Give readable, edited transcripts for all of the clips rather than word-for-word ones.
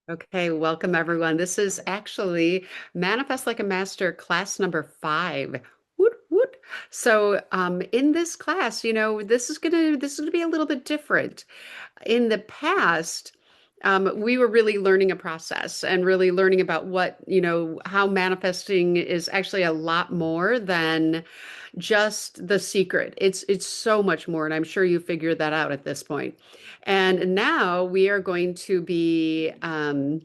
Okay, welcome everyone. This is actually Manifest Like a Master class number 5. Woot woot. In this class, this is gonna be a little bit different. In the past, we were really learning a process and really learning about how manifesting is actually a lot more than just the secret. It's so much more, and I'm sure you figured that out at this point. And now we are going to be oh,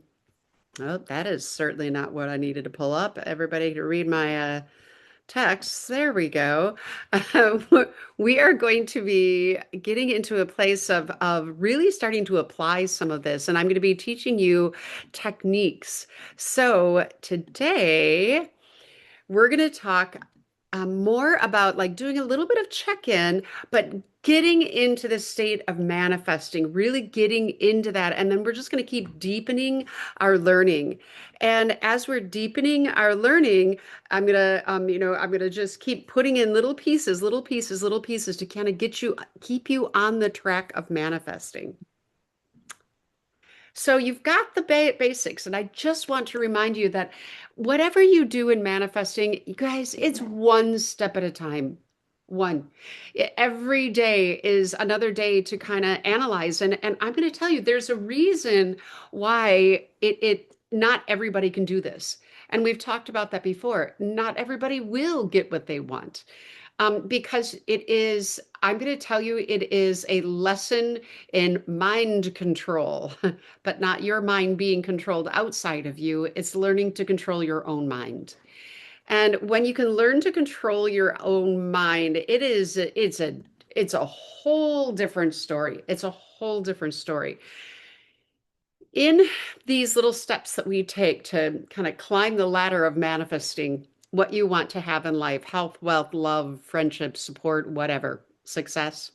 that is certainly not what I needed to pull up. Everybody to read my texts. There we go. Uh, we are going to be getting into a place of really starting to apply some of this, and I'm going to be teaching you techniques. So today, we're going to talk more about like doing a little bit of check-in, but getting into the state of manifesting, really getting into that. And then we're just going to keep deepening our learning. And as we're deepening our learning, I'm gonna just keep putting in little pieces, little pieces, little pieces to kind of keep you on the track of manifesting. So you've got the basics, and I just want to remind you that whatever you do in manifesting, you guys, it's one step at a time. One. Every day is another day to kind of analyze. And I'm going to tell you, there's a reason why it not everybody can do this. And we've talked about that before. Not everybody will get what they want. Because I'm going to tell you, it is a lesson in mind control, but not your mind being controlled outside of you. It's learning to control your own mind. And when you can learn to control your own mind, it's a whole different story. It's a whole different story. In these little steps that we take to kind of climb the ladder of manifesting what you want to have in life, health, wealth, love, friendship, support, whatever, success.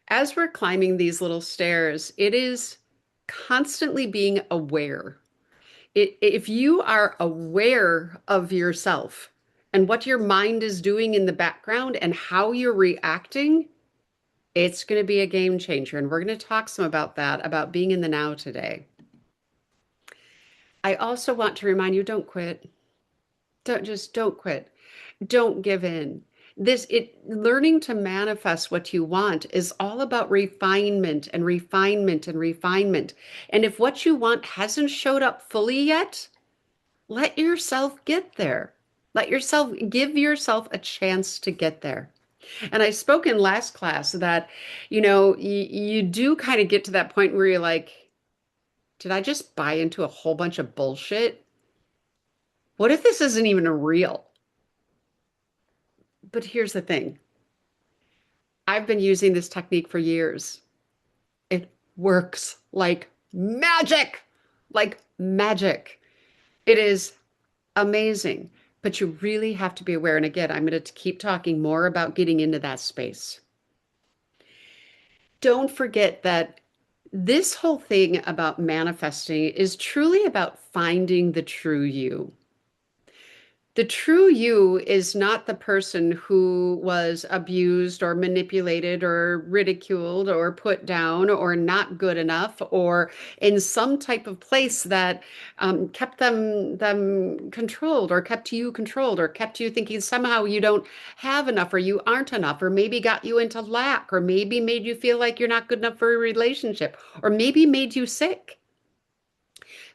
As we're climbing these little stairs, it is constantly being aware. If you are aware of yourself and what your mind is doing in the background and how you're reacting, it's going to be a game changer. And we're going to talk some about that, about being in the now today. I also want to remind you, don't quit. Don't quit. Don't give in. Learning to manifest what you want is all about refinement and refinement and refinement. And if what you want hasn't showed up fully yet, let yourself get there. Give yourself a chance to get there. And I spoke in last class that, you do kind of get to that point where you're like, did I just buy into a whole bunch of bullshit? What if this isn't even real? But here's the thing. I've been using this technique for years. It works like magic, like magic. It is amazing, but you really have to be aware. And again, I'm going to keep talking more about getting into that space. Don't forget that this whole thing about manifesting is truly about finding the true you. The true you is not the person who was abused or manipulated or ridiculed or put down or not good enough or in some type of place that kept them controlled or kept you controlled or kept you thinking somehow you don't have enough or you aren't enough or maybe got you into lack or maybe made you feel like you're not good enough for a relationship or maybe made you sick.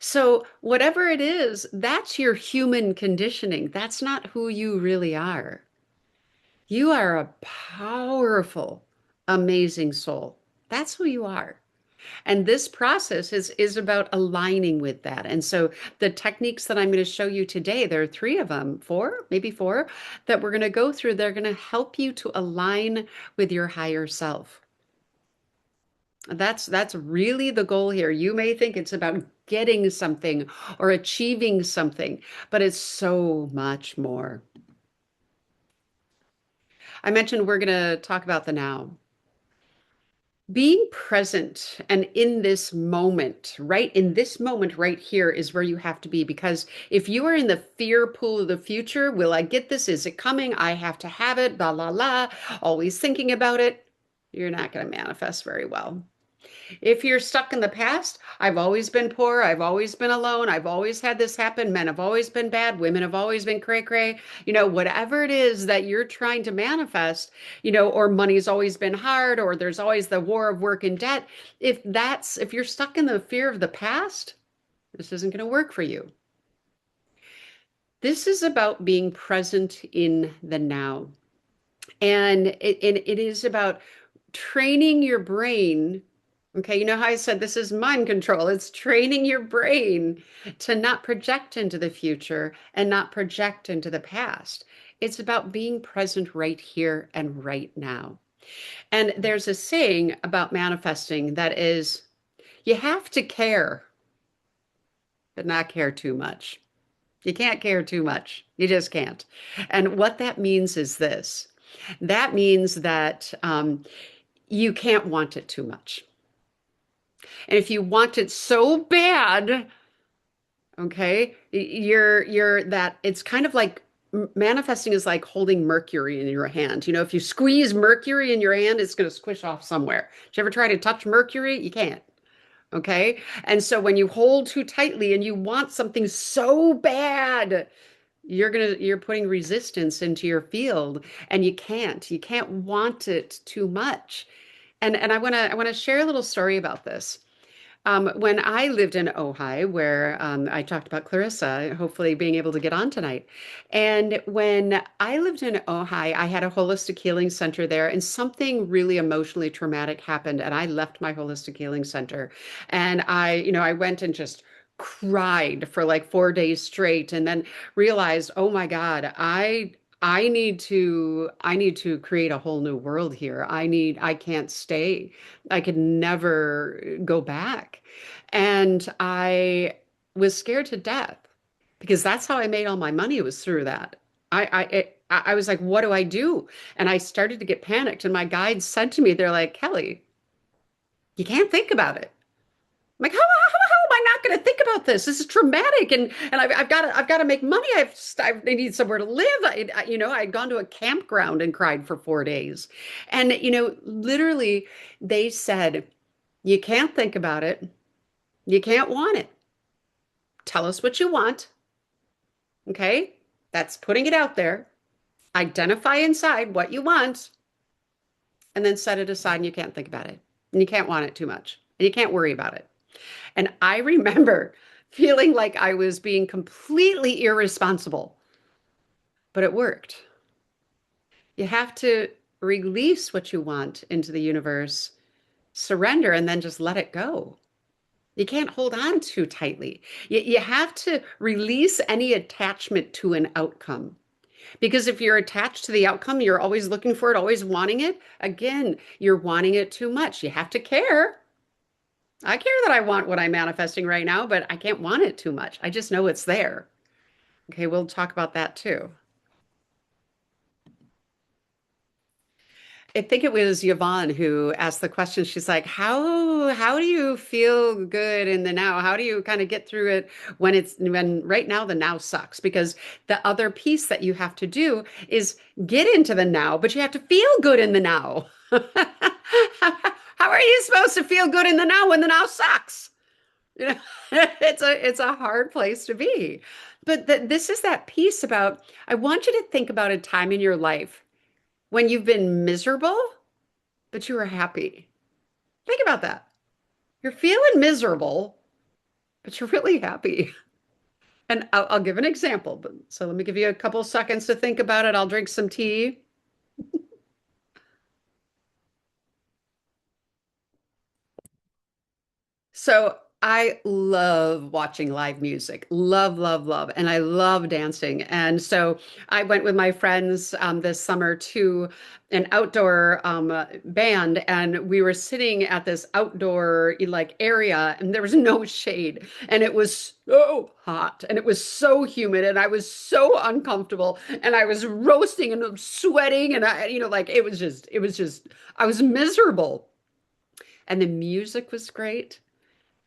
So, whatever it is, that's your human conditioning. That's not who you really are. You are a powerful, amazing soul. That's who you are. And this process is about aligning with that. And so the techniques that I'm going to show you today, there are three of them, four, maybe four, that we're going to go through. They're going to help you to align with your higher self. That's really the goal here. You may think it's about getting something or achieving something, but it's so much more. I mentioned we're going to talk about the now. Being present and in this moment, right? In this moment right here is where you have to be because if you are in the fear pool of the future, will I get this? Is it coming? I have to have it, la la la, always thinking about it, you're not going to manifest very well. If you're stuck in the past, I've always been poor, I've always been alone, I've always had this happen, men have always been bad, women have always been cray cray, whatever it is that you're trying to manifest, or money's always been hard, or there's always the war of work and debt. If you're stuck in the fear of the past, this isn't going to work for you. This is about being present in the now. And it is about training your brain. Okay, you know how I said this is mind control? It's training your brain to not project into the future and not project into the past. It's about being present right here and right now. And there's a saying about manifesting that is, you have to care, but not care too much. You can't care too much. You just can't. And what that means is this. That means that you can't want it too much. And if you want it so bad, okay, you're that it's kind of like manifesting is like holding mercury in your hand. If you squeeze mercury in your hand, it's going to squish off somewhere. Did you ever try to touch mercury? You can't. Okay. And so when you hold too tightly and you want something so bad, you're putting resistance into your field and you can't want it too much. And I want to share a little story about this. When I lived in Ojai, where I talked about Clarissa, hopefully being able to get on tonight. And when I lived in Ojai, I had a holistic healing center there, and something really emotionally traumatic happened, and I left my holistic healing center. And I went and just cried for like 4 days straight, and then realized, oh my God, I need to create a whole new world here. I can't stay. I could never go back. And I was scared to death because that's how I made all my money was through that. I was like, what do I do? And I started to get panicked. And my guides said to me, they're like, Kelly, you can't think about it. I'm like, how am I not going to think about this? This is traumatic, and I've got to make money. I need somewhere to live. I'd gone to a campground and cried for 4 days, and literally, they said, you can't think about it, you can't want it. Tell us what you want, okay? That's putting it out there. Identify inside what you want, and then set it aside. And you can't think about it, and you can't want it too much, and you can't worry about it. And I remember feeling like I was being completely irresponsible, but it worked. You have to release what you want into the universe, surrender, and then just let it go. You can't hold on too tightly. You have to release any attachment to an outcome. Because if you're attached to the outcome, you're always looking for it, always wanting it. Again, you're wanting it too much. You have to care. I care that I want what I'm manifesting right now, but I can't want it too much. I just know it's there. Okay, we'll talk about that too. I think it was Yvonne who asked the question. She's like, how do you feel good in the now? How do you kind of get through it when right now the now sucks? Because the other piece that you have to do is get into the now, but you have to feel good in the now. How are you supposed to feel good in the now when the now sucks? You know, it's a hard place to be. But this is that piece about I want you to think about a time in your life when you've been miserable, but you were happy. Think about that. You're feeling miserable, but you're really happy. And I'll give an example. But so let me give you a couple seconds to think about it. I'll drink some tea. So I love watching live music. Love, love, love. And I love dancing. And so I went with my friends this summer to an outdoor band, and we were sitting at this outdoor like area, and there was no shade, and it was so hot, and it was so humid, and I was so uncomfortable, and I was roasting and sweating, and like it was just I was miserable. And the music was great,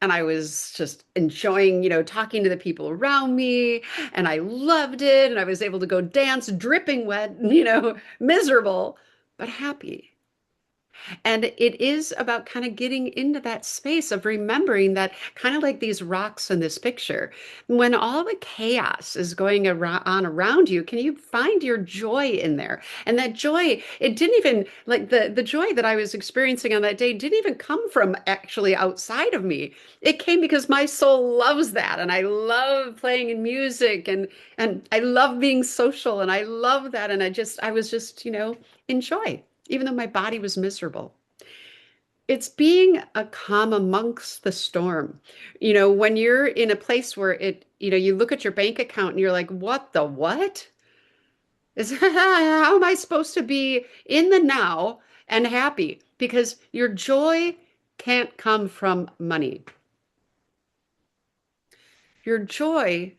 and I was just enjoying, talking to the people around me, and I loved it. And I was able to go dance, dripping wet, miserable, but happy. And it is about kind of getting into that space of remembering that, kind of like these rocks in this picture, when all the chaos is going on around you, can you find your joy in there? And that joy, it didn't even like the joy that I was experiencing on that day didn't even come from actually outside of me. It came because my soul loves that, and I love playing in music, and I love being social, and I love that, and I was just, in joy, even though my body was miserable. It's being a calm amongst the storm. When you're in a place where you look at your bank account and you're like, what the what? How am I supposed to be in the now and happy? Because your joy can't come from money. Your joy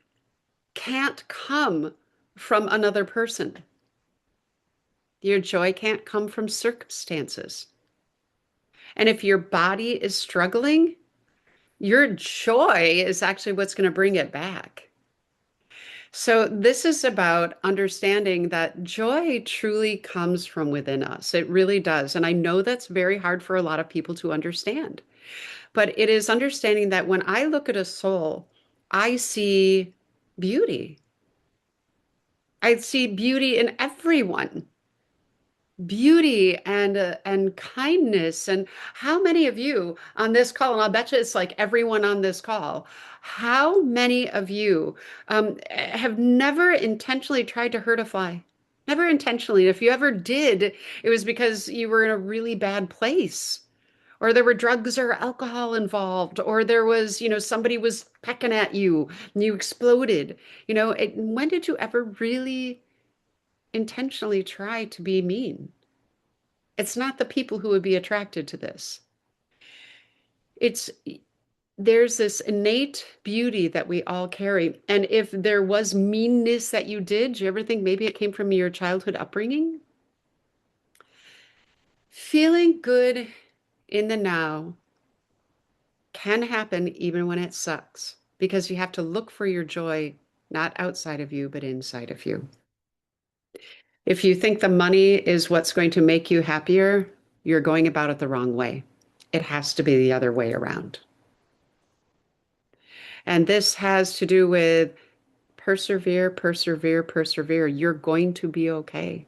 can't come from another person. Your joy can't come from circumstances. And if your body is struggling, your joy is actually what's going to bring it back. So, this is about understanding that joy truly comes from within us. It really does. And I know that's very hard for a lot of people to understand. But it is understanding that when I look at a soul, I see beauty. I see beauty in everyone. Beauty and kindness. And how many of you on this call, and I'll bet you it's like everyone on this call, how many of you have never intentionally tried to hurt a fly? Never intentionally. If you ever did, it was because you were in a really bad place, or there were drugs or alcohol involved, or there was, somebody was pecking at you and you exploded. When did you ever really intentionally try to be mean? It's not the people who would be attracted to this. It's there's this innate beauty that we all carry. And if there was meanness that you did, do you ever think maybe it came from your childhood upbringing? Feeling good in the now can happen even when it sucks, because you have to look for your joy not outside of you, but inside of you. If you think the money is what's going to make you happier, you're going about it the wrong way. It has to be the other way around. And this has to do with persevere, persevere, persevere. You're going to be okay.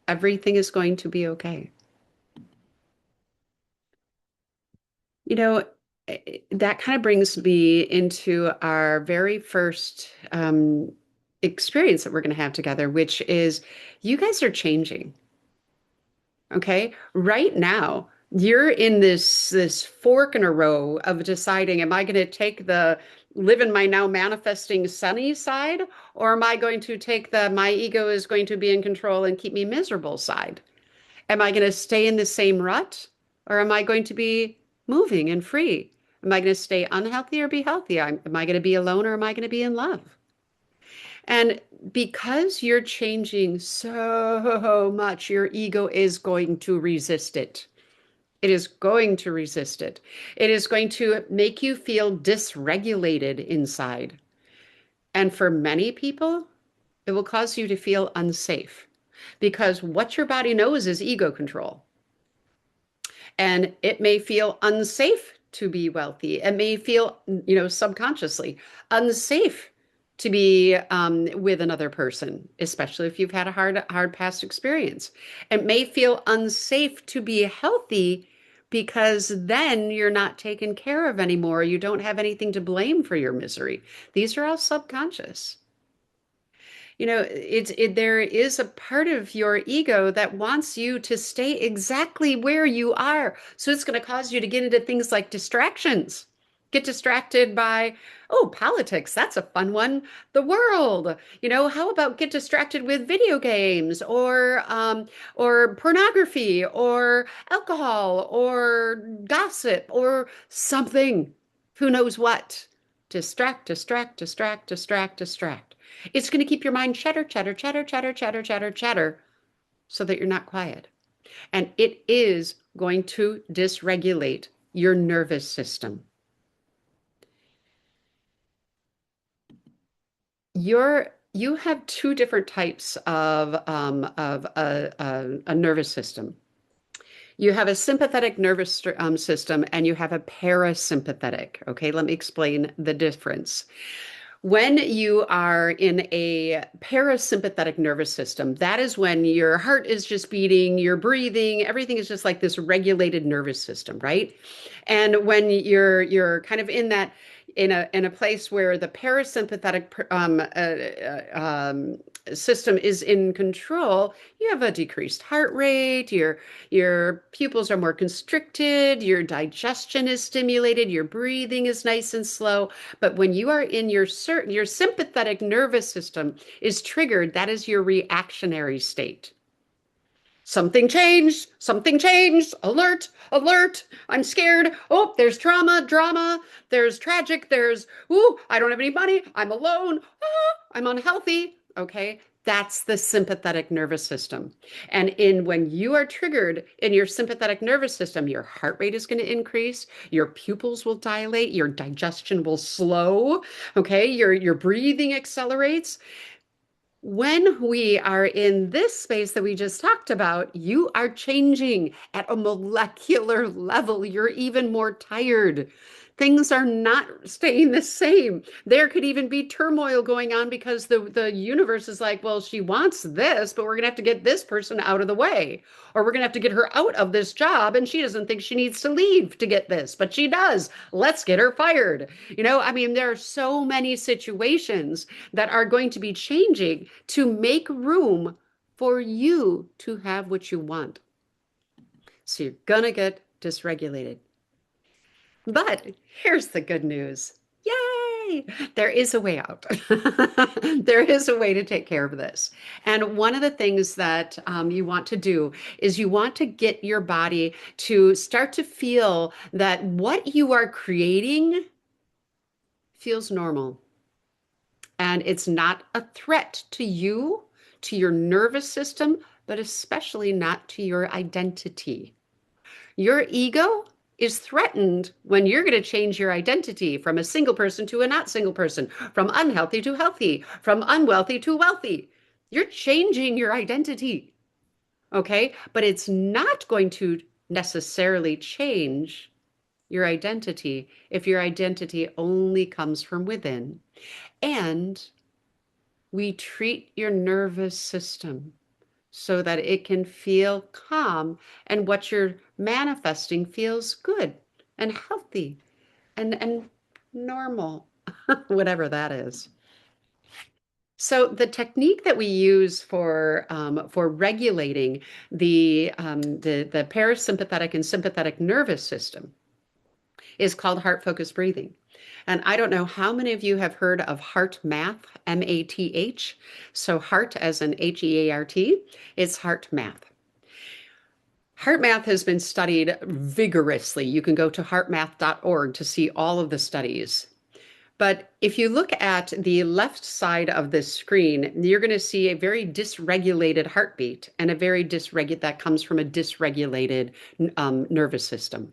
Everything is going to be okay. You know, that kind of brings me into our very first experience that we're going to have together, which is you guys are changing. Okay. Right now, you're in this fork in a row of deciding, am I going to take the live in my now manifesting sunny side, or am I going to take the my ego is going to be in control and keep me miserable side? Am I going to stay in the same rut, or am I going to be moving and free? Am I going to stay unhealthy or be healthy? Am I going to be alone, or am I going to be in love? And because you're changing so much, your ego is going to resist it. It is going to resist it. It is going to make you feel dysregulated inside. And for many people, it will cause you to feel unsafe, because what your body knows is ego control. And it may feel unsafe to be wealthy. It may feel, subconsciously unsafe to be with another person, especially if you've had a hard past experience. It may feel unsafe to be healthy, because then you're not taken care of anymore. You don't have anything to blame for your misery. These are all subconscious. There is a part of your ego that wants you to stay exactly where you are. So it's going to cause you to get into things like distractions. Get distracted by, oh, politics, that's a fun one. The world, how about get distracted with video games, or pornography, or alcohol, or gossip, or something. Who knows what? Distract, distract, distract, distract, distract. It's going to keep your mind chatter, chatter, chatter, chatter, chatter, chatter, chatter, so that you're not quiet. And it is going to dysregulate your nervous system. You have two different types of a nervous system. You have a sympathetic nervous system and you have a parasympathetic. Okay, let me explain the difference. When you are in a parasympathetic nervous system, that is when your heart is just beating, you're breathing, everything is just like this regulated nervous system, right? And when you're kind of in that in a place where the parasympathetic system is in control, you have a decreased heart rate, your pupils are more constricted, your digestion is stimulated, your breathing is nice and slow. But when you are in your sympathetic nervous system is triggered, that is your reactionary state. Something changed, alert, alert, I'm scared. Oh, there's trauma, drama, there's tragic, there's, ooh, I don't have any money, I'm alone, ah, I'm unhealthy. Okay, that's the sympathetic nervous system. And in when you are triggered in your sympathetic nervous system, your heart rate is going to increase, your pupils will dilate, your digestion will slow, okay, your breathing accelerates. When we are in this space that we just talked about, you are changing at a molecular level. You're even more tired. Things are not staying the same. There could even be turmoil going on because the universe is like, well, she wants this, but we're going to have to get this person out of the way. Or we're going to have to get her out of this job, and she doesn't think she needs to leave to get this, but she does. Let's get her fired. I mean, there are so many situations that are going to be changing to make room for you to have what you want. So you're going to get dysregulated. But here's the good news. Yay! There is a way out. There is a way to take care of this. And one of the things that you want to do is you want to get your body to start to feel that what you are creating feels normal. And it's not a threat to you, to your nervous system, but especially not to your identity. Your ego is threatened when you're going to change your identity from a single person to a not single person, from unhealthy to healthy, from unwealthy to wealthy. You're changing your identity, okay? But it's not going to necessarily change your identity if your identity only comes from within. And we treat your nervous system so that it can feel calm and what you're manifesting feels good and healthy and normal, whatever that is. So the technique that we use for regulating the parasympathetic and sympathetic nervous system is called heart focused breathing. And I don't know how many of you have heard of heart math, M-A-T-H. So heart as in H-E-A-R-T, it's heart math. Heart math has been studied vigorously. You can go to heartmath.org to see all of the studies. But if you look at the left side of this screen, you're going to see a very dysregulated heartbeat and a very dysregulated that comes from a dysregulated nervous system.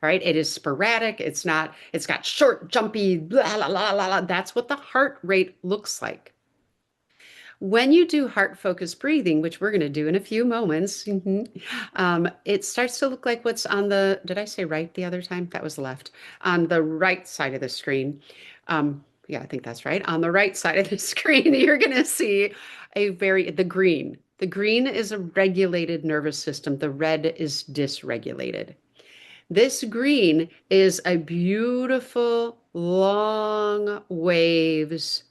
All right, it is sporadic. It's got short, jumpy, blah, blah, blah, blah. That's what the heart rate looks like. When you do heart focused breathing, which we're going to do in a few moments, it starts to look like what's on did I say right the other time? That was left. On the right side of the screen. Yeah, I think that's right. On the right side of the screen, you're going to see the green. The green is a regulated nervous system. The red is dysregulated. This green is a beautiful long waves,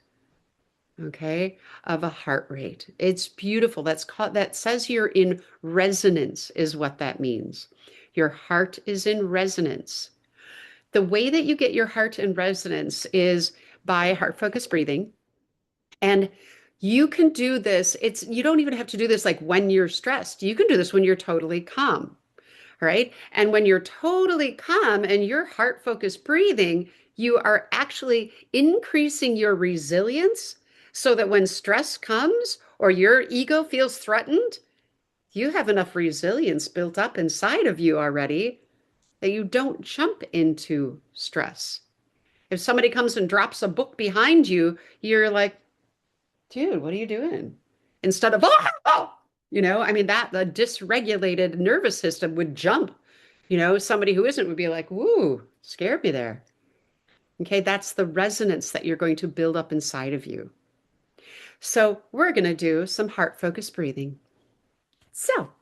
okay, of a heart rate. It's beautiful. That says you're in resonance is what that means. Your heart is in resonance. The way that you get your heart in resonance is by heart focused breathing. And you can do this. You don't even have to do this like when you're stressed. You can do this when you're totally calm. Right? And when you're totally calm and your heart focused breathing, you are actually increasing your resilience so that when stress comes or your ego feels threatened, you have enough resilience built up inside of you already that you don't jump into stress. If somebody comes and drops a book behind you, you're like, dude, what are you doing? Instead of, oh, I mean, that the dysregulated nervous system would jump. Somebody who isn't would be like, "Woo, scared me there." Okay, that's the resonance that you're going to build up inside of you. So, we're going to do some heart focused breathing. So,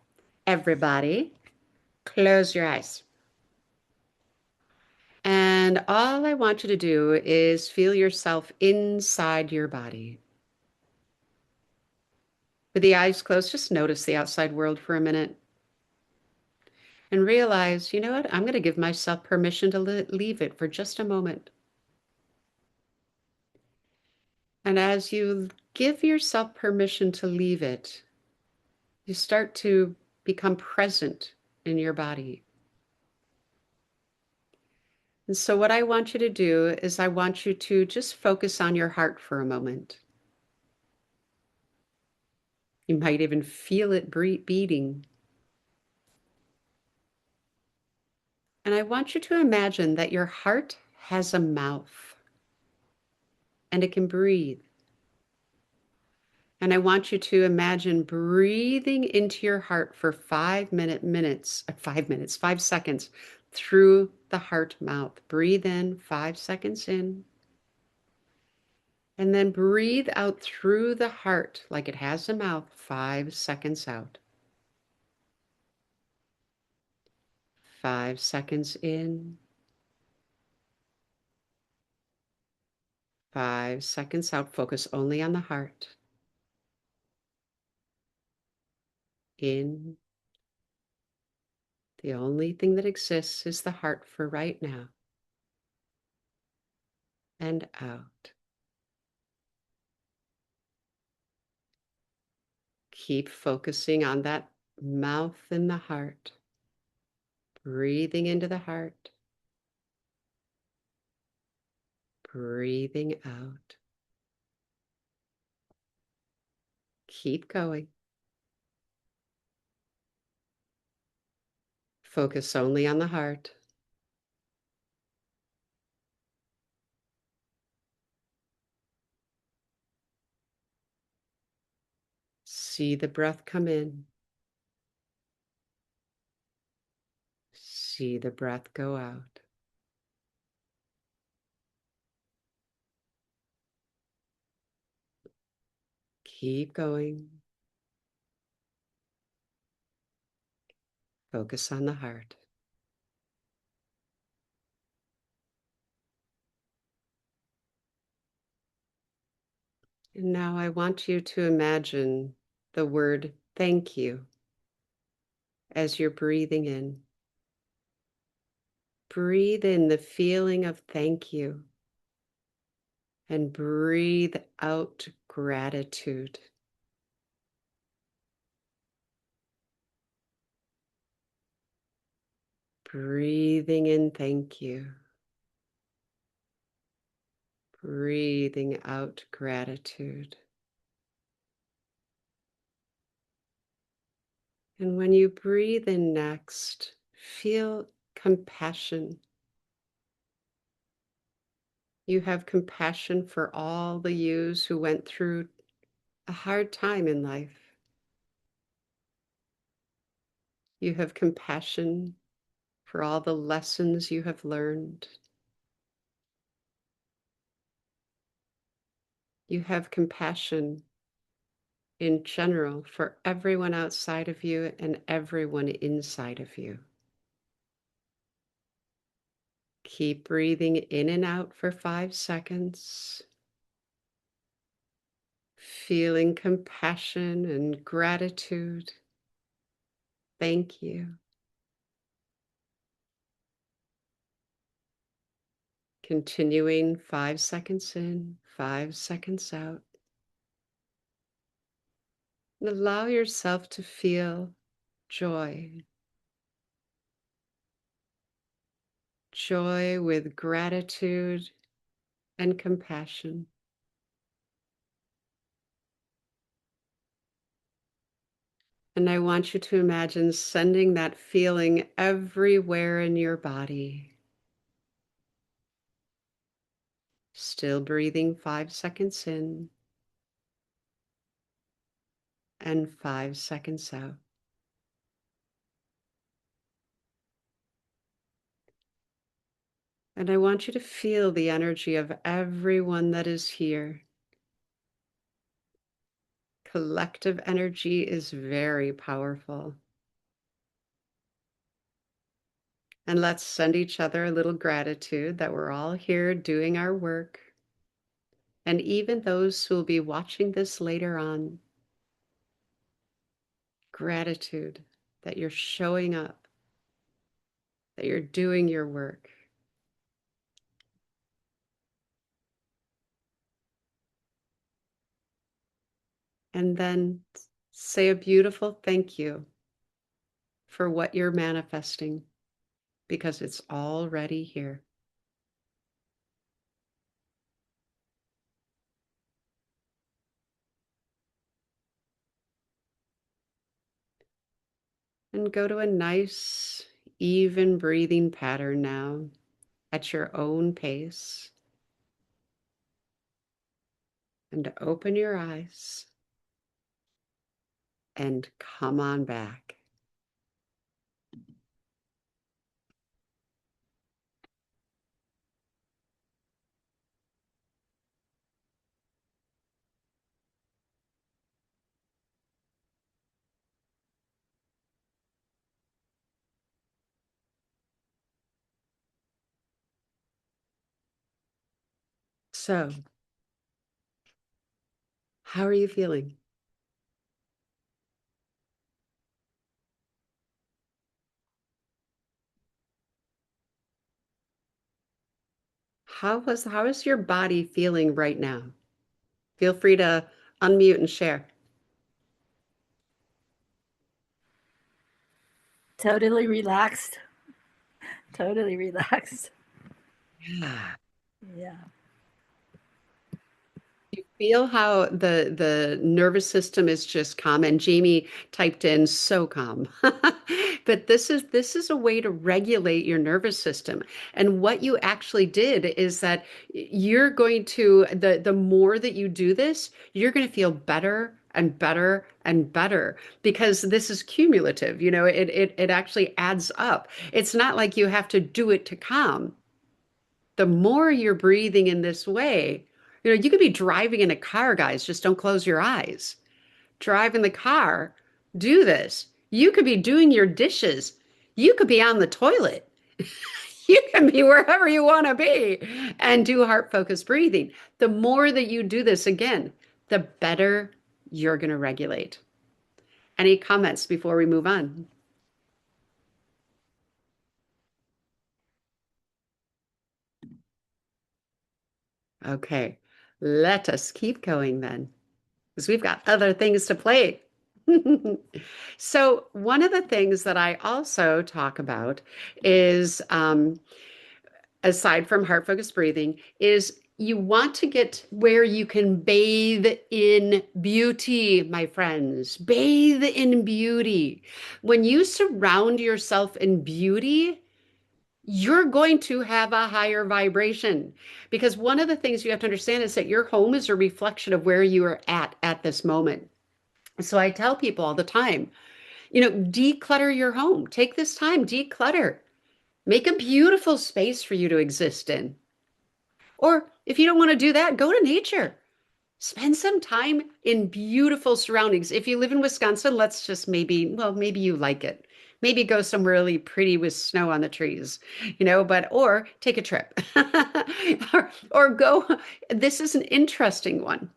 everybody, close your eyes. And all I want you to do is feel yourself inside your body. With the eyes closed, just notice the outside world for a minute and realize, you know what? I'm going to give myself permission to leave it for just a moment. And as you give yourself permission to leave it, you start to become present in your body. And so, what I want you to do is, I want you to just focus on your heart for a moment. You might even feel it beating. And I want you to imagine that your heart has a mouth and it can breathe. And I want you to imagine breathing into your heart for 5 seconds through the heart mouth. Breathe in 5 seconds in, and then breathe out through the heart like it has a mouth, 5 seconds out. 5 seconds in, 5 seconds out. Focus only on the heart. In. The only thing that exists is the heart for right now. And out. Keep focusing on that mouth and the heart. Breathing into the heart. Breathing out. Keep going. Focus only on the heart. See the breath come in. See the breath go out. Keep going. Focus on the heart. And now I want you to imagine the word thank you as you're breathing in. Breathe in the feeling of thank you and breathe out gratitude. Breathing in thank you. Breathing out gratitude. And when you breathe in next, feel compassion. You have compassion for all the yous who went through a hard time in life. You have compassion for all the lessons you have learned. You have compassion in general for everyone outside of you and everyone inside of you. Keep breathing in and out for 5 seconds, feeling compassion and gratitude. Thank you. Continuing 5 seconds in, 5 seconds out. And allow yourself to feel joy. Joy with gratitude and compassion. And I want you to imagine sending that feeling everywhere in your body. Still breathing 5 seconds in and 5 seconds out. And I want you to feel the energy of everyone that is here. Collective energy is very powerful. And let's send each other a little gratitude that we're all here doing our work. And even those who will be watching this later on, gratitude that you're showing up, that you're doing your work. And then say a beautiful thank you for what you're manifesting because it's already here. And go to a nice, even breathing pattern now at your own pace. And open your eyes and come on back. So, how are you feeling? How is your body feeling right now? Feel free to unmute and share. Totally relaxed. Totally relaxed. Yeah. Yeah. You feel how the nervous system is just calm, and Jamie typed in so calm. But this is a way to regulate your nervous system. And what you actually did is that you're going to the more that you do this, you're going to feel better and better and better because this is cumulative. It actually adds up. It's not like you have to do it to calm. The more you're breathing in this way, you could be driving in a car, guys, just don't close your eyes. Drive in the car, do this. You could be doing your dishes. You could be on the toilet. You can be wherever you want to be and do heart focused breathing. The more that you do this again, the better you're going to regulate. Any comments before we move on? Okay, let us keep going then, because we've got other things to play. So, one of the things that I also talk about is, aside from heart focused breathing, is you want to get where you can bathe in beauty, my friends. Bathe in beauty. When you surround yourself in beauty, you're going to have a higher vibration because one of the things you have to understand is that your home is a reflection of where you are at this moment. So I tell people all the time, declutter your home. Take this time, declutter. Make a beautiful space for you to exist in. Or if you don't want to do that, go to nature. Spend some time in beautiful surroundings. If you live in Wisconsin, let's just maybe you like it. Maybe go somewhere really pretty with snow on the trees, or take a trip. or go, this is an interesting one.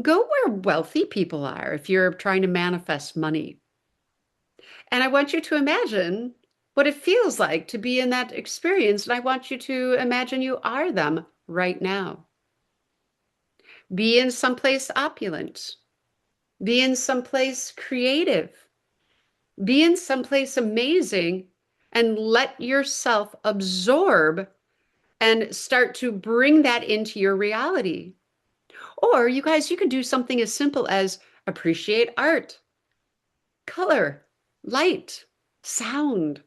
Go where wealthy people are if you're trying to manifest money. And I want you to imagine what it feels like to be in that experience. And I want you to imagine you are them right now. Be in someplace opulent. Be in someplace creative. Be in someplace amazing and let yourself absorb and start to bring that into your reality. Or you guys, you could do something as simple as appreciate art, color, light, sound.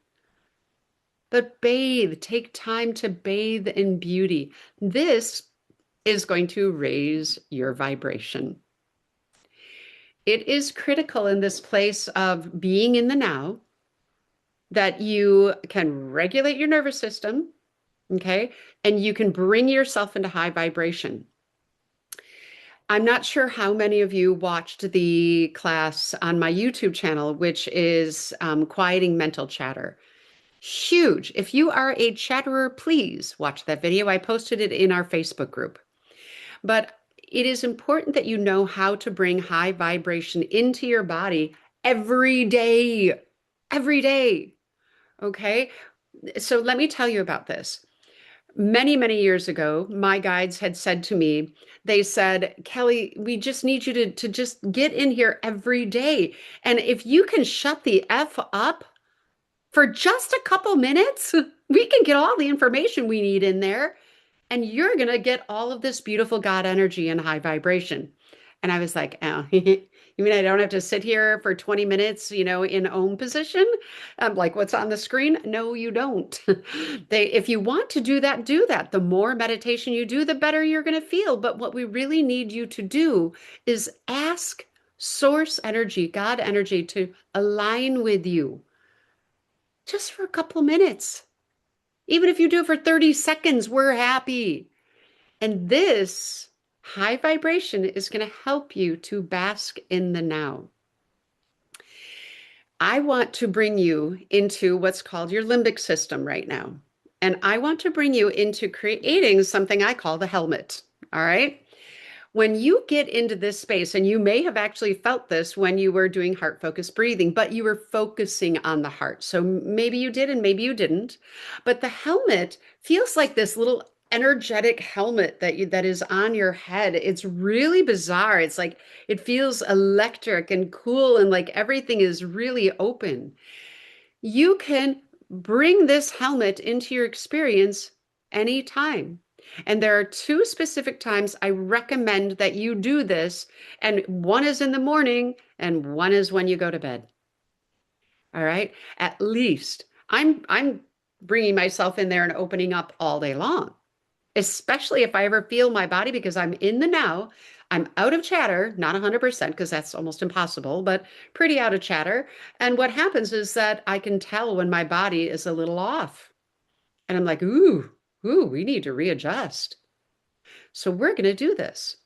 But bathe, take time to bathe in beauty. This is going to raise your vibration. It is critical in this place of being in the now that you can regulate your nervous system, okay? And you can bring yourself into high vibration. I'm not sure how many of you watched the class on my YouTube channel, which is Quieting Mental Chatter. Huge. If you are a chatterer, please watch that video. I posted it in our Facebook group. But it is important that you know how to bring high vibration into your body every day. Every day. Okay. So let me tell you about this. Many, many years ago, my guides had said to me, they said, Kelly, we just need you to just get in here every day. And if you can shut the F up for just a couple minutes, we can get all the information we need in there and you're going to get all of this beautiful God energy and high vibration. And I was like, oh, you mean I don't have to sit here for 20 minutes, in Om position? I'm like, what's on the screen? No, you don't. If you want to do that, do that. The more meditation you do, the better you're going to feel. But what we really need you to do is ask source energy, God energy to align with you just for a couple of minutes. Even if you do it for 30 seconds, we're happy. And this high vibration is going to help you to bask in the now. I want to bring you into what's called your limbic system right now. And I want to bring you into creating something I call the helmet. All right. When you get into this space, and you may have actually felt this when you were doing heart focused breathing, but you were focusing on the heart. So maybe you did and maybe you didn't. But the helmet feels like this little energetic helmet that is on your head. It's really bizarre. It's like it feels electric and cool and like everything is really open. You can bring this helmet into your experience anytime. And there are two specific times I recommend that you do this. And one is in the morning, and one is when you go to bed. All right. At least I'm bringing myself in there and opening up all day long, especially if I ever feel my body because I'm in the now. I'm out of chatter, not 100% because that's almost impossible, but pretty out of chatter. And what happens is that I can tell when my body is a little off. And I'm like, ooh, we need to readjust. So we're going to do this.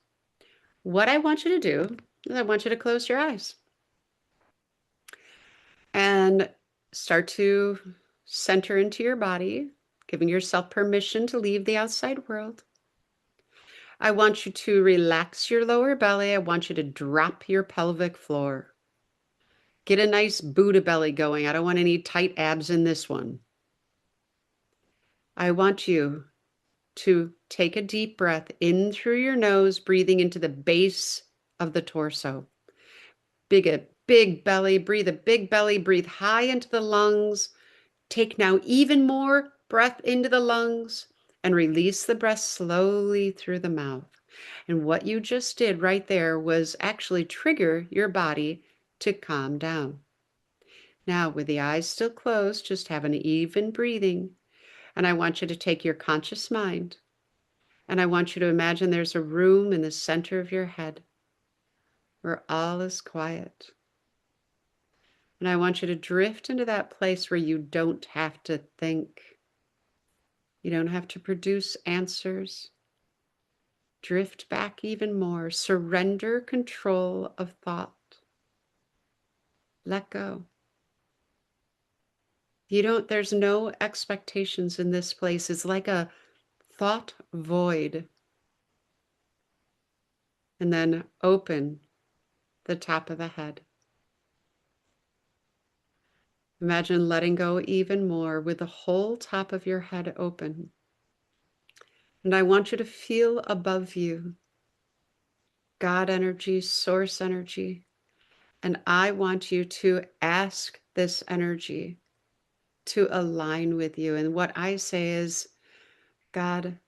What I want you to do is I want you to close your eyes and start to center into your body, giving yourself permission to leave the outside world. I want you to relax your lower belly. I want you to drop your pelvic floor. Get a nice Buddha belly going. I don't want any tight abs in this one. I want you to take a deep breath in through your nose, breathing into the base of the torso. Big belly, breathe a big belly, breathe high into the lungs. Take now even more breath into the lungs and release the breath slowly through the mouth. And what you just did right there was actually trigger your body to calm down. Now, with the eyes still closed, just have an even breathing. And I want you to take your conscious mind and I want you to imagine there's a room in the center of your head where all is quiet. And I want you to drift into that place where you don't have to think. You don't have to produce answers. Drift back even more. Surrender control of thought. Let go. There's no expectations in this place. It's like a thought void. And then open the top of the head. Imagine letting go even more with the whole top of your head open. And I want you to feel above you God energy, source energy. And I want you to ask this energy to align with you. And what I say is, God,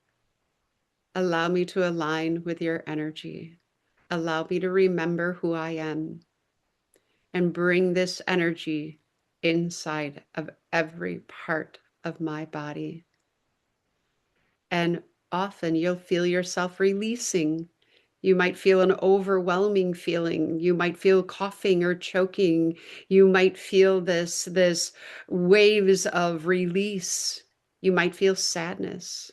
allow me to align with your energy. Allow me to remember who I am and bring this energy inside of every part of my body. And often you'll feel yourself releasing You might feel an overwhelming feeling. You might feel coughing or choking. You might feel this waves of release. You might feel sadness.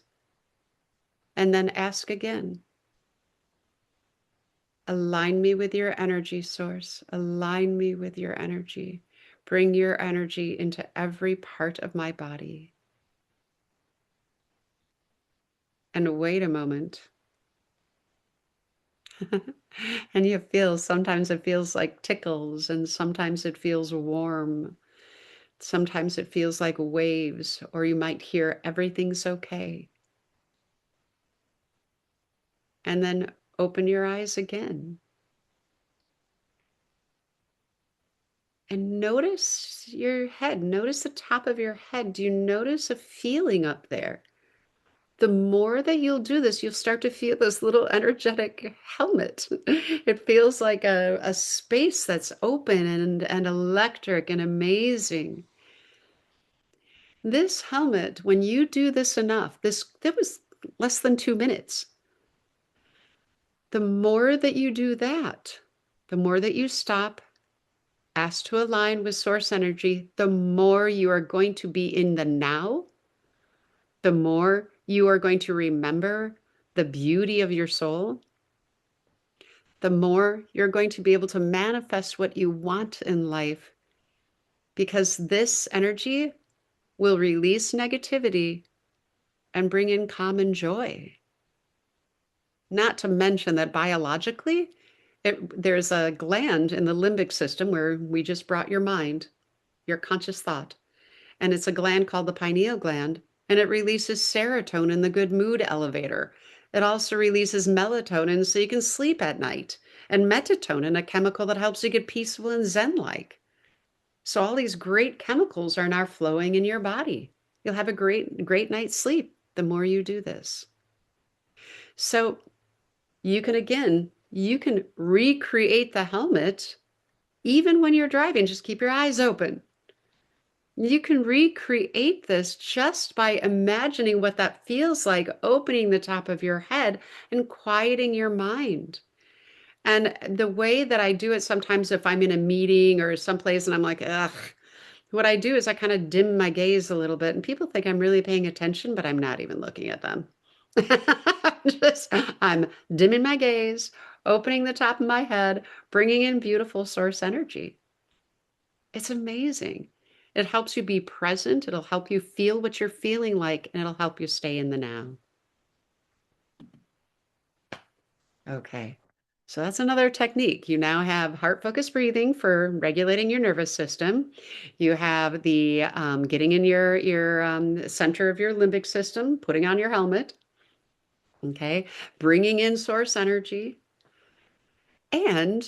And then ask again. Align me with your energy source. Align me with your energy. Bring your energy into every part of my body. And wait a moment. And you feel, sometimes it feels like tickles, and sometimes it feels warm. Sometimes it feels like waves, or you might hear everything's okay. And then open your eyes again and notice your head. Notice the top of your head. Do you notice a feeling up there? The more that you'll do this, you'll start to feel this little energetic helmet. It feels like a space that's open and electric and amazing. This helmet, when you do this enough, that was less than 2 minutes. The more that you do that, the more that you stop, ask to align with source energy, the more you are going to be in the now, the more you are going to remember the beauty of your soul, the more you're going to be able to manifest what you want in life, because this energy will release negativity and bring in calm and joy. Not to mention that biologically, there's a gland in the limbic system where we just brought your mind, your conscious thought, and it's a gland called the pineal gland, and it releases serotonin, the good mood elevator. It also releases melatonin so you can sleep at night, and metatonin, a chemical that helps you get peaceful and zen-like. So all these great chemicals are now flowing in your body. You'll have a great night's sleep the more you do this. So you can recreate the helmet even when you're driving. Just keep your eyes open. You can recreate this just by imagining what that feels like, opening the top of your head and quieting your mind. And the way that I do it sometimes, if I'm in a meeting or someplace and I'm like, ugh, what I do is I kind of dim my gaze a little bit, and people think I'm really paying attention, but I'm not even looking at them. Just, I'm dimming my gaze, opening the top of my head, bringing in beautiful source energy. It's amazing. It helps you be present. It'll help you feel what you're feeling like, and it'll help you stay in the now. Okay. So that's another technique. You now have heart focused breathing for regulating your nervous system. You have the getting in your center of your limbic system, putting on your helmet. Okay, bringing in source energy, and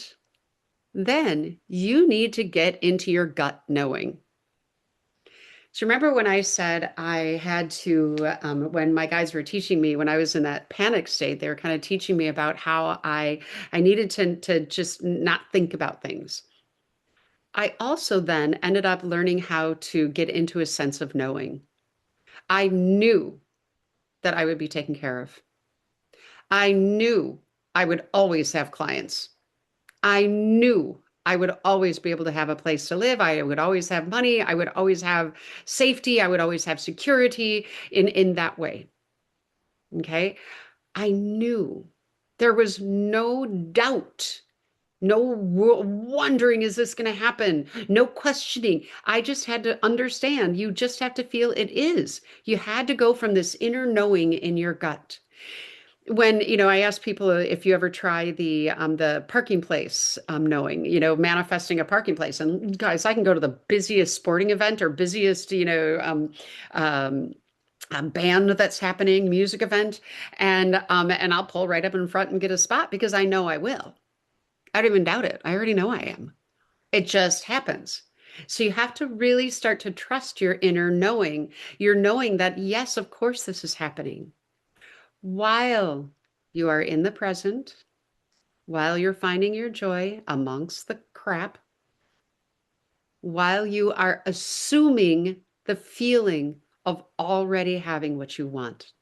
then you need to get into your gut knowing. So remember when I said I had to, when my guides were teaching me, when I was in that panic state, they were kind of teaching me about how I needed to just not think about things. I also then ended up learning how to get into a sense of knowing. I knew that I would be taken care of. I knew I would always have clients. I knew I would always be able to have a place to live. I would always have money. I would always have safety. I would always have security in that way. Okay. I knew there was no doubt, no wondering, is this going to happen? No questioning. I just had to understand. You just have to feel it is. You had to go from this inner knowing in your gut. When, I ask people if you ever try the parking place knowing, manifesting a parking place. And guys, I can go to the busiest sporting event or busiest, um, band that's happening, music event, and I'll pull right up in front and get a spot because I know I will. I don't even doubt it. I already know I am. It just happens. So you have to really start to trust your inner knowing. You're knowing that, yes, of course, this is happening while you are in the present, while you're finding your joy amongst the crap, while you are assuming the feeling of already having what you want.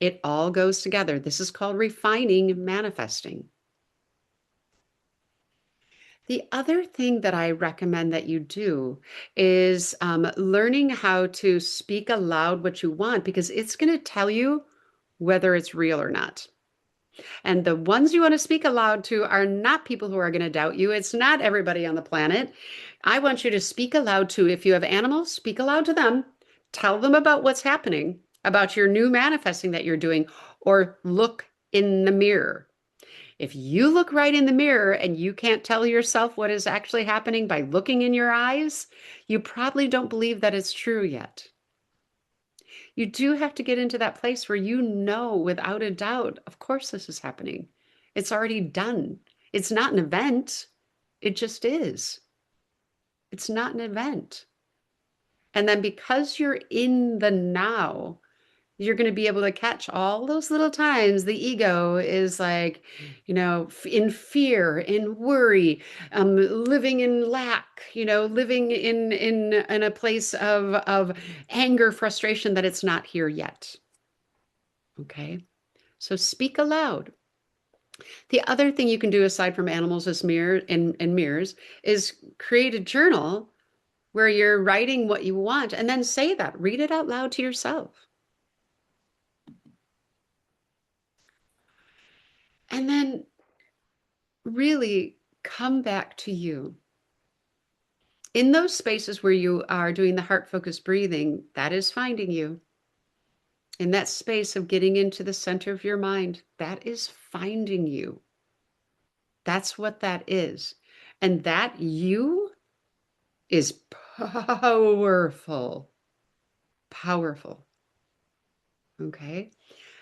It all goes together. This is called refining manifesting. The other thing that I recommend that you do is learning how to speak aloud what you want because it's going to tell you whether it's real or not. And the ones you want to speak aloud to are not people who are going to doubt you. It's not everybody on the planet. I want you to speak aloud to, if you have animals, speak aloud to them. Tell them about what's happening, about your new manifesting that you're doing, or look in the mirror. If you look right in the mirror and you can't tell yourself what is actually happening by looking in your eyes, you probably don't believe that it's true yet. You do have to get into that place where you know without a doubt, of course, this is happening. It's already done. It's not an event, it just is. It's not an event. And then because you're in the now, you're going to be able to catch all those little times the ego is like, in fear, in worry, living in lack, living in a place of anger, frustration that it's not here yet. Okay. So speak aloud. The other thing you can do aside from animals as and mirrors is create a journal where you're writing what you want and then say that. Read it out loud to yourself. And then really come back to you. In those spaces where you are doing the heart focused breathing, that is finding you. In that space of getting into the center of your mind, that is finding you. That's what that is. And that you is powerful. Powerful. Okay.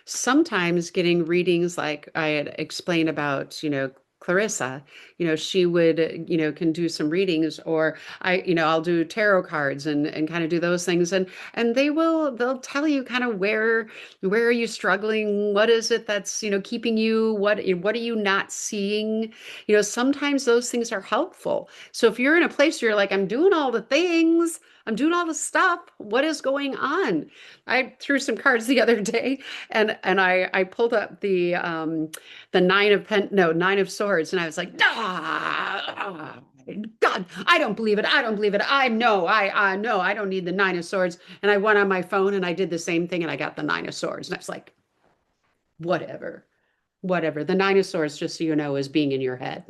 Sometimes getting readings like I had explained about, Clarissa, she would, can do some readings or I'll do tarot cards and kind of do those things and they'll tell you kind of where are you struggling? What is it that's, keeping you? What are you not seeing? Sometimes those things are helpful. So if you're in a place where you're like, I'm doing all the things, I'm doing all the stuff, what is going on? I threw some cards the other day and I pulled up the nine of swords and I was like, ah, God, I don't believe it. I don't believe it. I know I don't need the nine of swords. And I went on my phone and I did the same thing and I got the nine of swords. And I was like, whatever, whatever. The nine of swords, just so you know, is being in your head.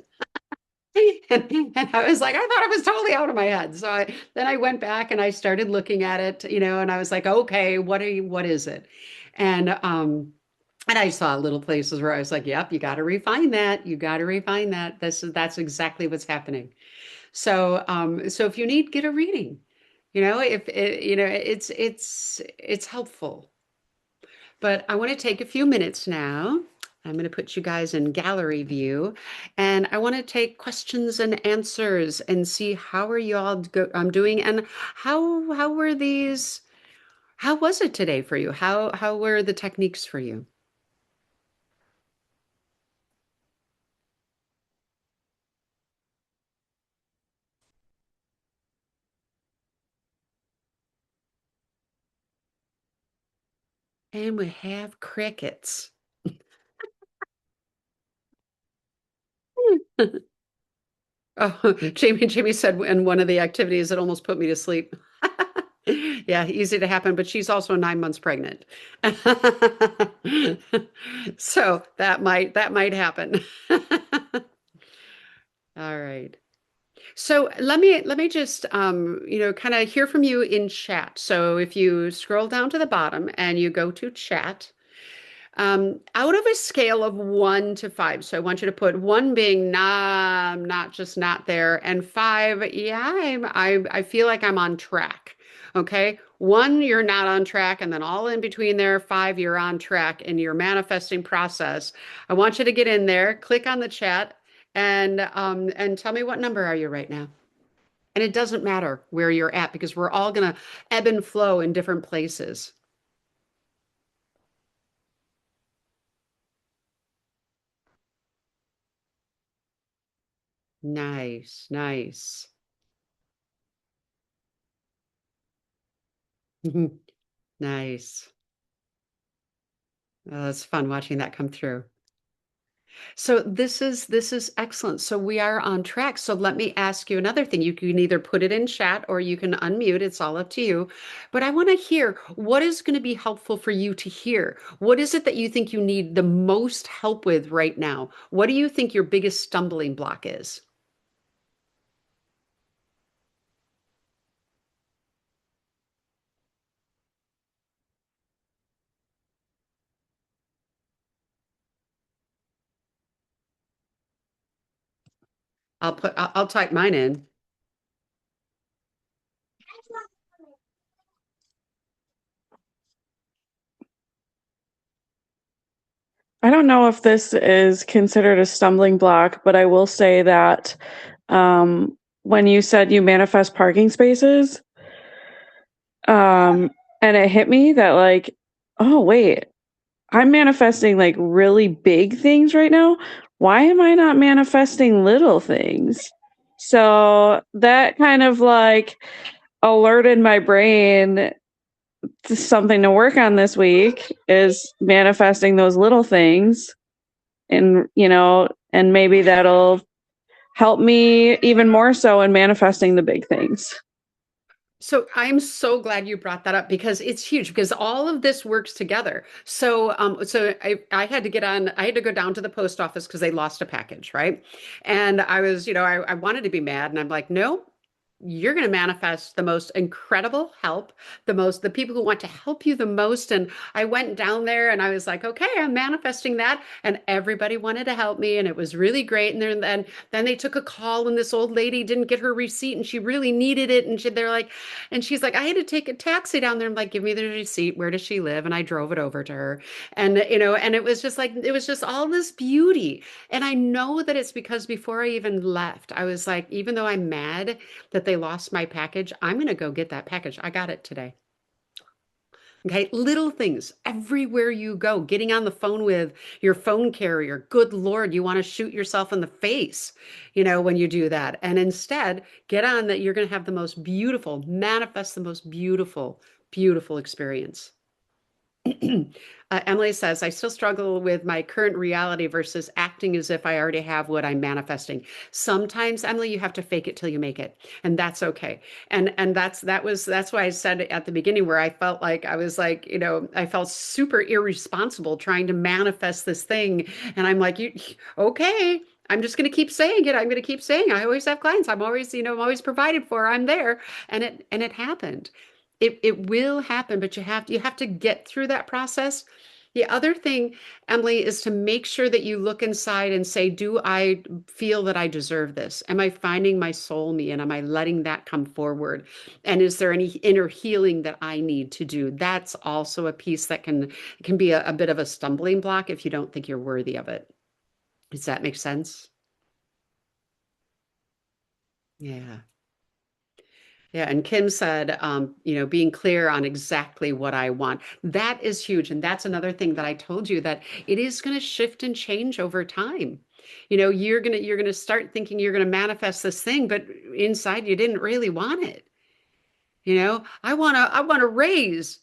And I was like, I thought I was totally out of my head. So then I went back and I started looking at it, and I was like, okay, what is it? And and I saw little places where I was like, yep, you got to refine that. You got to refine that. That's exactly what's happening. So if you need, get a reading. If it, it's helpful. But I want to take a few minutes now. I'm going to put you guys in gallery view, and I want to take questions and answers and see how are you all doing, and how were these? How was it today for you? How were the techniques for you? And we have crickets. Oh, Jamie said in one of the activities it almost put me to sleep. Yeah, easy to happen, but she's also 9 months pregnant. So that might happen. All right. So let me just kind of hear from you in chat. So if you scroll down to the bottom and you go to chat, out of a scale of 1 to 5, so I want you to put one being nah, I'm not just not there, and five, yeah, I feel like I'm on track. Okay, one, you're not on track, and then all in between there, five, you're on track in your manifesting process. I want you to get in there, click on the chat, and tell me what number are you right now. And it doesn't matter where you're at because we're all gonna ebb and flow in different places. Nice, nice. Nice. It's fun watching that come through. So this is excellent. So we are on track. So let me ask you another thing. You can either put it in chat or you can unmute. It's all up to you. But I want to hear what is going to be helpful for you to hear. What is it that you think you need the most help with right now? What do you think your biggest stumbling block is? I'll type mine in. I don't know if this is considered a stumbling block, but I will say that when you said you manifest parking spaces, and it hit me that, like, oh, wait, I'm manifesting like really big things right now. Why am I not manifesting little things? So that kind of like alerted my brain to something to work on this week is manifesting those little things, and and maybe that'll help me even more so in manifesting the big things. So I'm so glad you brought that up because it's huge because all of this works together. So I had to get on, I had to go down to the post office because they lost a package, right? And I was, I wanted to be mad and I'm like, no, you're going to manifest the most incredible help, the people who want to help you the most. And I went down there and I was like, okay, I'm manifesting that. And everybody wanted to help me. And it was really great. And then they took a call and this old lady didn't get her receipt and she really needed it. They're like, and she's like, I had to take a taxi down there. I'm like, give me the receipt. Where does she live? And I drove it over to her. And it was just like, it was just all this beauty. And I know that it's because before I even left, I was like, even though I'm mad that they lost my package, I'm going to go get that package. I got it today. Okay, little things everywhere you go, getting on the phone with your phone carrier. Good Lord, you want to shoot yourself in the face, when you do that. And instead, get on that you're going to have the most beautiful, manifest the most beautiful, beautiful experience. Emily says, I still struggle with my current reality versus acting as if I already have what I'm manifesting. Sometimes, Emily, you have to fake it till you make it, and that's okay. And that's why I said at the beginning where I felt like I was like, I felt super irresponsible trying to manifest this thing, and I'm like, okay. I'm just going to keep saying it. I'm going to keep saying I always have clients. I'm always, I'm always provided for. I'm there, and it happened. It will happen, but you have to get through that process. The other thing, Emily, is to make sure that you look inside and say, do I feel that I deserve this? Am I finding my soul me and am I letting that come forward? And is there any inner healing that I need to do? That's also a piece that can be a bit of a stumbling block if you don't think you're worthy of it. Does that make sense? Yeah. Yeah, and Kim said, being clear on exactly what I want. That is huge. And that's another thing that I told you that it is going to shift and change over time. You're gonna start thinking you're gonna manifest this thing, but inside you didn't really want it. I want to raise.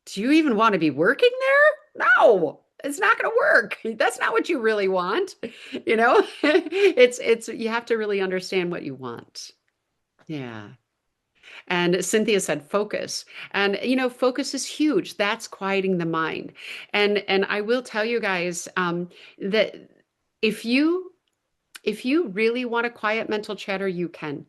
Do you even want to be working there? No, it's not gonna work. That's not what you really want. It's you have to really understand what you want. Yeah. And Cynthia said focus. And focus is huge. That's quieting the mind. And I will tell you guys that if you if you really want a quiet mental chatter, you can.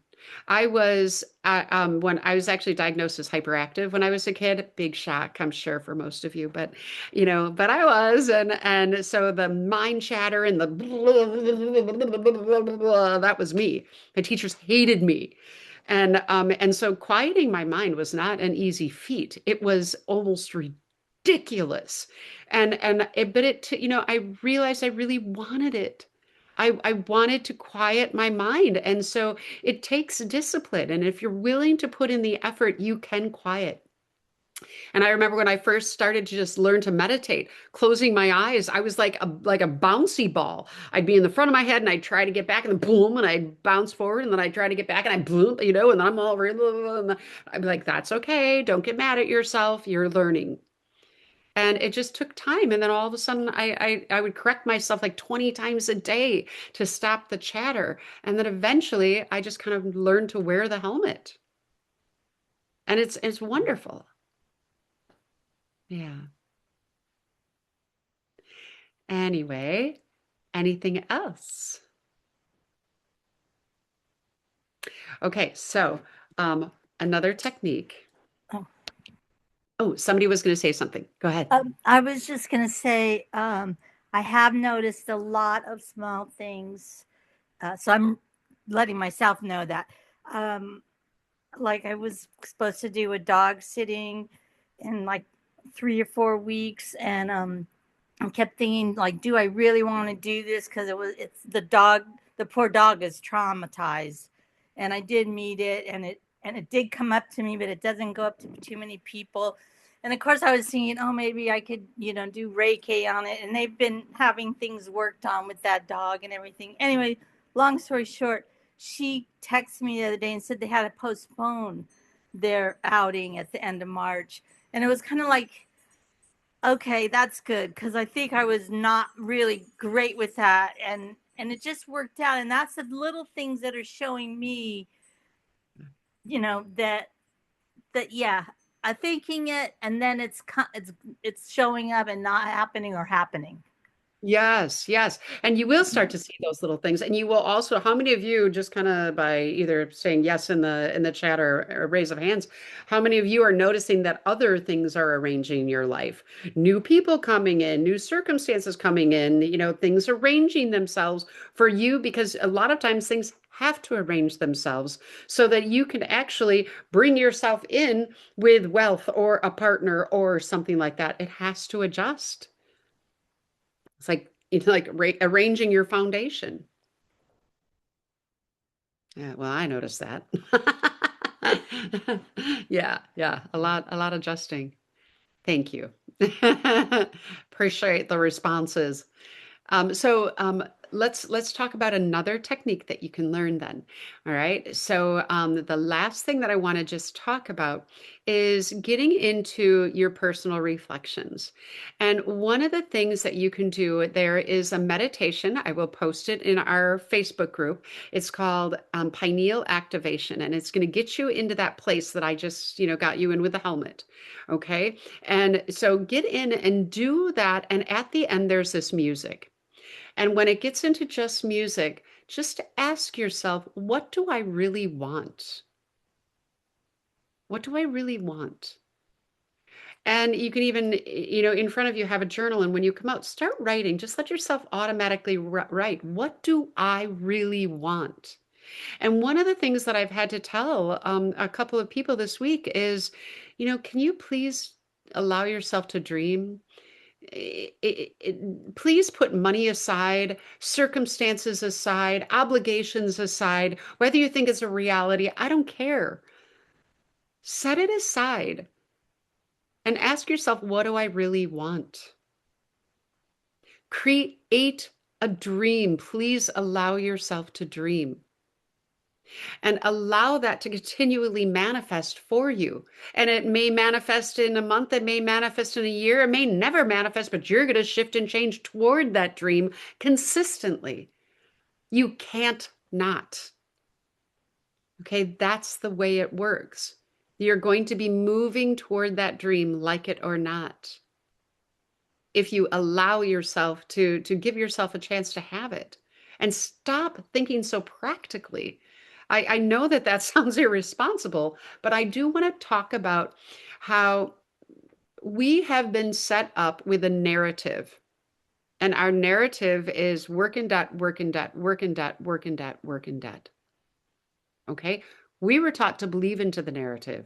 I was when I was actually diagnosed as hyperactive when I was a kid. Big shock, I'm sure, for most of you, but I was, and so the mind chatter and the that was me. My teachers hated me, and so quieting my mind was not an easy feat. It was almost ridiculous, but I realized I really wanted it. I wanted to quiet my mind. And so it takes discipline. And if you're willing to put in the effort, you can quiet. And I remember when I first started to just learn to meditate, closing my eyes, I was like a bouncy ball. I'd be in the front of my head and I'd try to get back and then boom, and I'd bounce forward and then I'd try to get back and I boom, and then I'm and I'd be like, that's okay. Don't get mad at yourself. You're learning. And it just took time. And then all of a sudden I would correct myself like 20 times a day to stop the chatter. And then eventually I just kind of learned to wear the helmet. And it's wonderful. Yeah. Anyway, anything else? Okay, so another technique. Oh, Oh, somebody was going to say something. Go ahead. I was just going to say, I have noticed a lot of small things. So I'm letting myself know that. Um, like I was supposed to do a dog sitting in like 3 or 4 weeks, and I kept thinking, like, do I really want to do this? Because it's the dog, the poor dog is traumatized. And I did meet it, and it did come up to me, but it doesn't go up to too many people. And of course, I was thinking, oh, maybe I could, do Reiki on it. And they've been having things worked on with that dog and everything. Anyway, long story short, she texted me the other day and said they had to postpone their outing at the end of March. And it was kind of like, okay, that's good, because I think I was not really great with that, and it just worked out. And that's the little things that are showing me, that yeah, I'm thinking it, and then it's showing up and not happening or happening. Yes, yes. And you will start to see those little things. And you will also, how many of you just kind of by either saying yes in the chat or raise of hands, how many of you are noticing that other things are arranging in your life? New people coming in, new circumstances coming in, things arranging themselves for you because a lot of times things have to arrange themselves so that you can actually bring yourself in with wealth or a partner or something like that. It has to adjust. It's like arranging your foundation. Yeah, well, I noticed that. Yeah, yeah, a lot adjusting. Thank you. Appreciate the responses. So let's talk about another technique that you can learn then. All right. So the last thing that I want to just talk about is getting into your personal reflections. And one of the things that you can do there is a meditation. I will post it in our Facebook group. It's called pineal activation, and it's going to get you into that place that I just, got you in with the helmet. Okay. And so get in and do that. And at the end, there's this music. And when it gets into just music, just ask yourself, what do I really want? What do I really want? And you can even, in front of you have a journal. And when you come out, start writing. Just let yourself automatically write, what do I really want? And one of the things that I've had to tell a couple of people this week is, can you please allow yourself to dream? Please put money aside, circumstances aside, obligations aside, whether you think it's a reality, I don't care. Set it aside and ask yourself, what do I really want? Create a dream. Please allow yourself to dream and allow that to continually manifest for you. And it may manifest in a month, it may manifest in a year, it may never manifest, but you're going to shift and change toward that dream consistently. You can't not. Okay, that's the way it works. You're going to be moving toward that dream, like it or not, if you allow yourself to give yourself a chance to have it and stop thinking so practically. I know that that sounds irresponsible, but I do want to talk about how we have been set up with a narrative. And our narrative is work in debt, work in debt, work in debt, work in debt, work in debt. Okay? We were taught to believe into the narrative.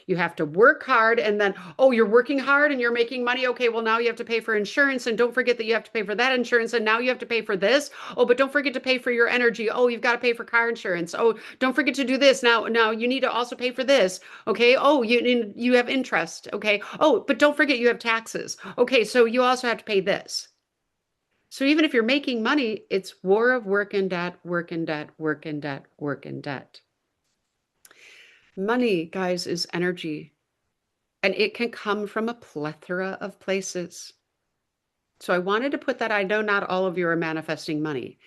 You have to work hard and then, oh, you're working hard and you're making money. Okay, well, now you have to pay for insurance and don't forget that you have to pay for that insurance and now you have to pay for this. Oh, but don't forget to pay for your energy. Oh, you've got to pay for car insurance. Oh, don't forget to do this. Now you need to also pay for this. Okay. Oh, you have interest. Okay. Oh, but don't forget you have taxes. Okay, so you also have to pay this. So even if you're making money, it's war of work and debt, work and debt, work and debt, work and debt. Money, guys, is energy. And it can come from a plethora of places. So I wanted to put that. I know not all of you are manifesting money,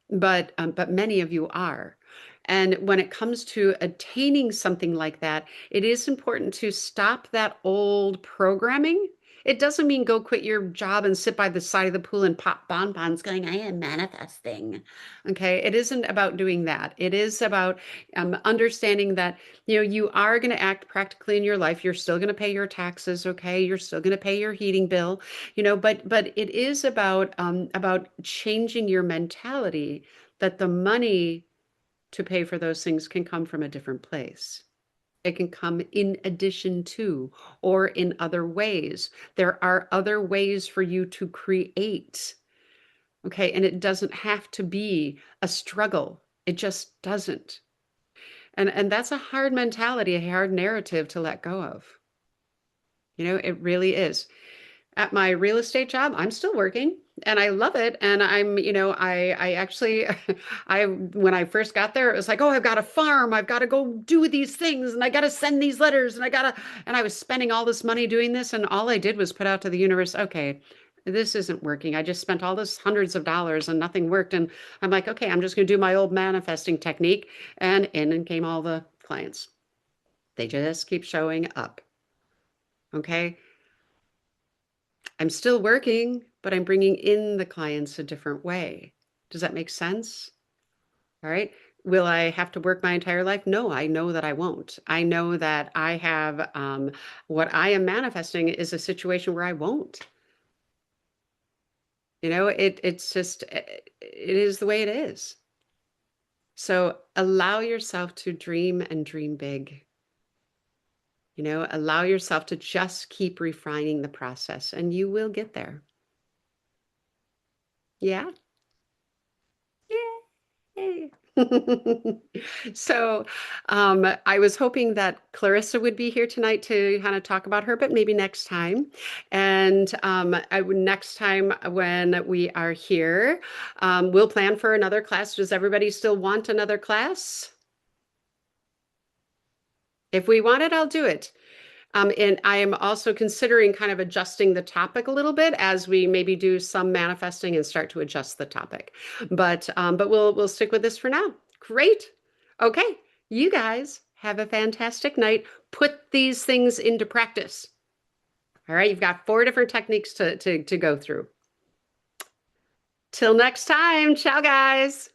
but many of you are. And when it comes to attaining something like that, it is important to stop that old programming. It doesn't mean go quit your job and sit by the side of the pool and pop bonbons going, I am manifesting. Okay. It isn't about doing that. It is about understanding that, you are going to act practically in your life. You're still going to pay your taxes. Okay. You're still going to pay your heating bill, but it is about changing your mentality that the money to pay for those things can come from a different place. It can come in addition to or in other ways. There are other ways for you to create. Okay. And it doesn't have to be a struggle. It just doesn't. And that's a hard mentality, a hard narrative to let go of. It really is. At my real estate job, I'm still working and I love it. And I actually, when I first got there, it was like, oh, I've got a farm. I've got to go do these things and I got to send these letters and and I was spending all this money doing this. And all I did was put out to the universe, okay, this isn't working. I just spent all this hundreds of dollars and nothing worked. And I'm like, okay, I'm just going to do my old manifesting technique. And in and came all the clients. They just keep showing up. Okay. I'm still working, but I'm bringing in the clients a different way. Does that make sense? All right. Will I have to work my entire life? No, I know that I won't. I know that I have what I am manifesting is a situation where I won't. It's just it is the way it is. So allow yourself to dream and dream big. Allow yourself to just keep refining the process and you will get there. Yeah. Yay. So, I was hoping that Clarissa would be here tonight to kind of talk about her, but maybe next time. And next time when we are here, we'll plan for another class. Does everybody still want another class? If we want it, I'll do it. And I am also considering kind of adjusting the topic a little bit as we maybe do some manifesting and start to adjust the topic. But we'll stick with this for now. Great. Okay. You guys have a fantastic night. Put these things into practice. All right. You've got 4 different techniques to go through. Till next time. Ciao, guys.